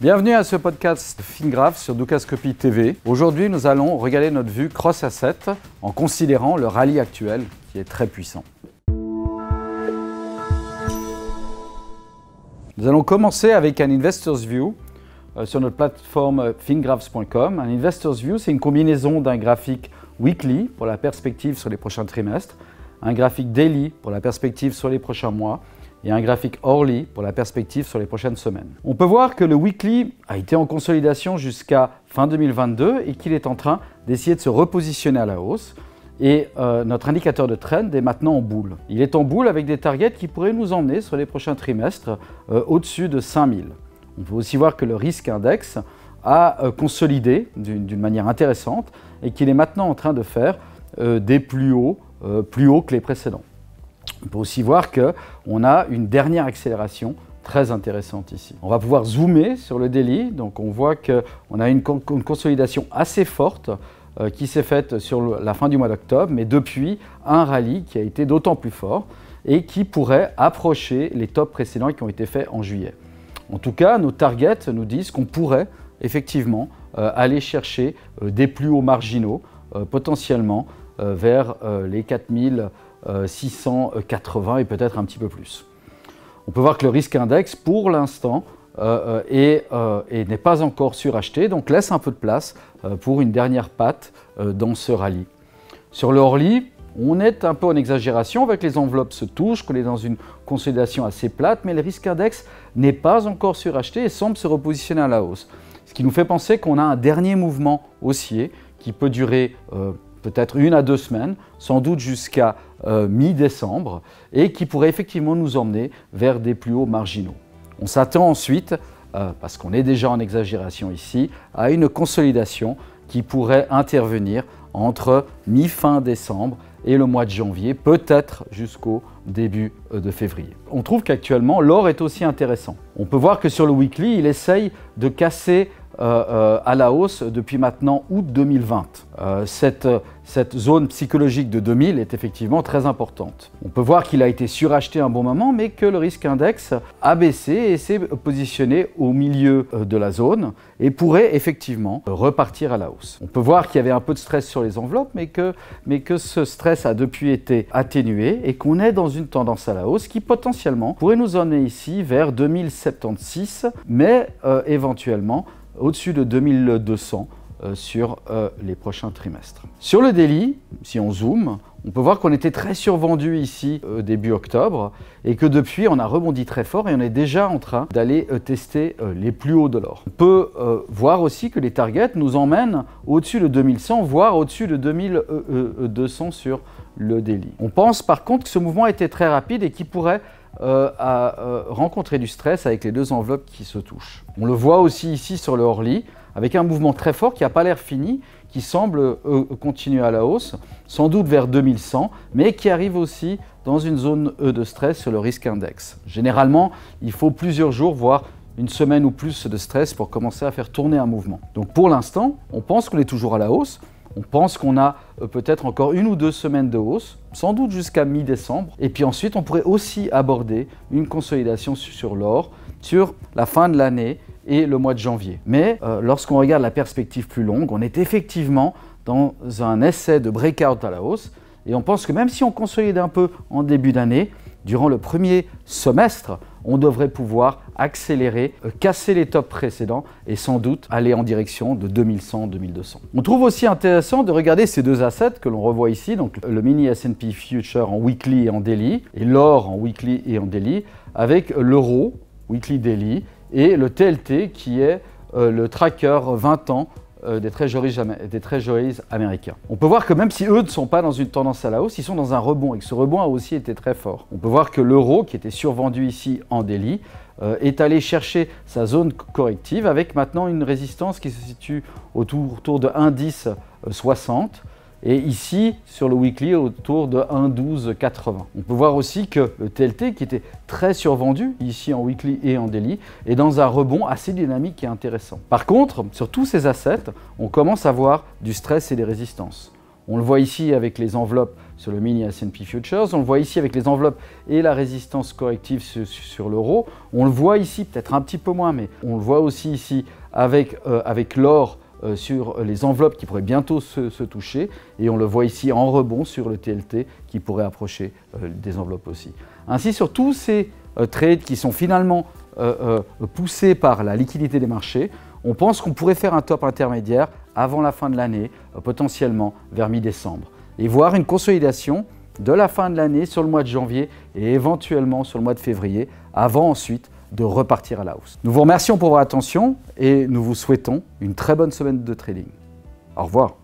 Bienvenue à ce podcast FinGraph sur Dukascopy TV. Aujourd'hui, nous allons regarder notre vue cross-asset en considérant le rallye actuel qui est très puissant. Nous allons commencer avec un Investor's View sur notre plateforme fingraphs.com. Un Investor's View, c'est une combinaison d'un graphique weekly pour la perspective sur les prochains trimestres, un graphique daily pour la perspective sur les prochains mois et un graphique hourly pour la perspective sur les prochaines semaines. On peut voir que le weekly a été en consolidation jusqu'à fin 2022 et qu'il est en train d'essayer de se repositionner à la hausse. Et notre indicateur de trend est maintenant en boule. Il est en boule avec des targets qui pourraient nous emmener sur les prochains trimestres au-dessus de 5000. On peut aussi voir que le risque index a consolidé d'une manière intéressante et qu'il est maintenant en train de faire des plus hauts que les précédents. On peut aussi voir qu'on a une dernière accélération très intéressante ici. On va pouvoir zoomer sur le daily, donc on voit qu'on a une consolidation assez forte qui s'est faite sur la fin du mois d'octobre, mais depuis un rallye qui a été d'autant plus fort et qui pourrait approcher les tops précédents qui ont été faits en juillet. En tout cas, nos targets nous disent qu'on pourrait effectivement aller chercher des plus hauts marginaux, potentiellement vers les 4680 et peut-être un petit peu plus. On peut voir que le risque index, pour l'instant, n'est pas encore suracheté, donc laisse un peu de place pour une dernière patte dans ce rallye. Sur le hourly, on est un peu en exagération, avec les enveloppes se touchent, qu'on est dans une consolidation assez plate, mais le risque index n'est pas encore suracheté et semble se repositionner à la hausse. Ce qui nous fait penser qu'on a un dernier mouvement haussier qui peut durer peut-être 1 à 2 semaines, sans doute jusqu'à mi-décembre, et qui pourrait effectivement nous emmener vers des plus hauts marginaux. On s'attend ensuite, parce qu'on est déjà en exagération ici, à une consolidation qui pourrait intervenir entre mi-fin décembre et le mois de janvier, peut-être jusqu'au début de février. On trouve qu'actuellement, l'or est aussi intéressant. On peut voir que sur le weekly, il essaye de casser à la hausse depuis maintenant août 2020. Cette zone psychologique de 2000 est effectivement très importante. On peut voir qu'il a été suracheté un bon moment, mais que le risque index a baissé et s'est positionné au milieu de la zone et pourrait effectivement repartir à la hausse. On peut voir qu'il y avait un peu de stress sur les enveloppes, mais que ce stress a depuis été atténué et qu'on est dans une tendance à la hausse qui potentiellement pourrait nous emmener ici vers 2076, mais éventuellement au-dessus de 2200 sur les prochains trimestres. Sur le daily, si on zoome, on peut voir qu'on était très survendu ici début octobre et que depuis on a rebondi très fort et on est déjà en train d'aller tester les plus hauts de l'or. On peut voir aussi que les targets nous emmènent au-dessus de 2100, voire au-dessus de 2200 sur le daily. On pense par contre que ce mouvement était très rapide et qu'il pourrait rencontrer du stress avec les deux enveloppes qui se touchent. On le voit aussi ici sur le hourly, avec un mouvement très fort qui n'a pas l'air fini, qui semble continuer à la hausse, sans doute vers 2100, mais qui arrive aussi dans une zone de stress sur le risque index. Généralement, il faut plusieurs jours, voire une semaine ou plus de stress pour commencer à faire tourner un mouvement. Donc pour l'instant, on pense qu'on est toujours à la hausse. On pense qu'on a peut-être encore 1 ou 2 semaines de hausse, sans doute jusqu'à mi-décembre. Et puis ensuite, on pourrait aussi aborder une consolidation sur l'or sur la fin de l'année et le mois de janvier. Mais lorsqu'on regarde la perspective plus longue, on est effectivement dans un essai de breakout à la hausse. Et on pense que même si on consolide un peu en début d'année, durant le premier semestre, on devrait pouvoir accélérer, casser les tops précédents et sans doute aller en direction de 2100-2200. On trouve aussi intéressant de regarder ces deux assets que l'on revoit ici, donc le mini S&P Future en weekly et en daily, et l'or en weekly et en daily, avec l'euro, weekly daily, et le TLT qui est le tracker 20 ans des treasuries américains. On peut voir que même si eux ne sont pas dans une tendance à la hausse, ils sont dans un rebond et que ce rebond a aussi été très fort. On peut voir que l'euro, qui était survendu ici en daily, est allé chercher sa zone corrective avec maintenant une résistance qui se situe autour de 1,1060 et ici sur le weekly autour de 1,1280. On peut voir aussi que le TLT, qui était très survendu ici en weekly et en daily, est dans un rebond assez dynamique et intéressant. Par contre, sur tous ces assets, on commence à voir du stress et des résistances. On le voit ici avec les enveloppes sur le mini S&P Futures, on le voit ici avec les enveloppes et la résistance corrective sur l'euro. On le voit ici, peut-être un petit peu moins, mais on le voit aussi ici avec l'or sur les enveloppes qui pourraient bientôt se toucher. Et on le voit ici en rebond sur le TLT qui pourrait approcher des enveloppes aussi. Ainsi, sur tous ces trades qui sont finalement poussés par la liquidité des marchés, on pense qu'on pourrait faire un top intermédiaire avant la fin de l'année, potentiellement vers mi-décembre, et voir une consolidation de la fin de l'année sur le mois de janvier et éventuellement sur le mois de février, avant ensuite de repartir à la hausse. Nous vous remercions pour votre attention et nous vous souhaitons une très bonne semaine de trading. Au revoir.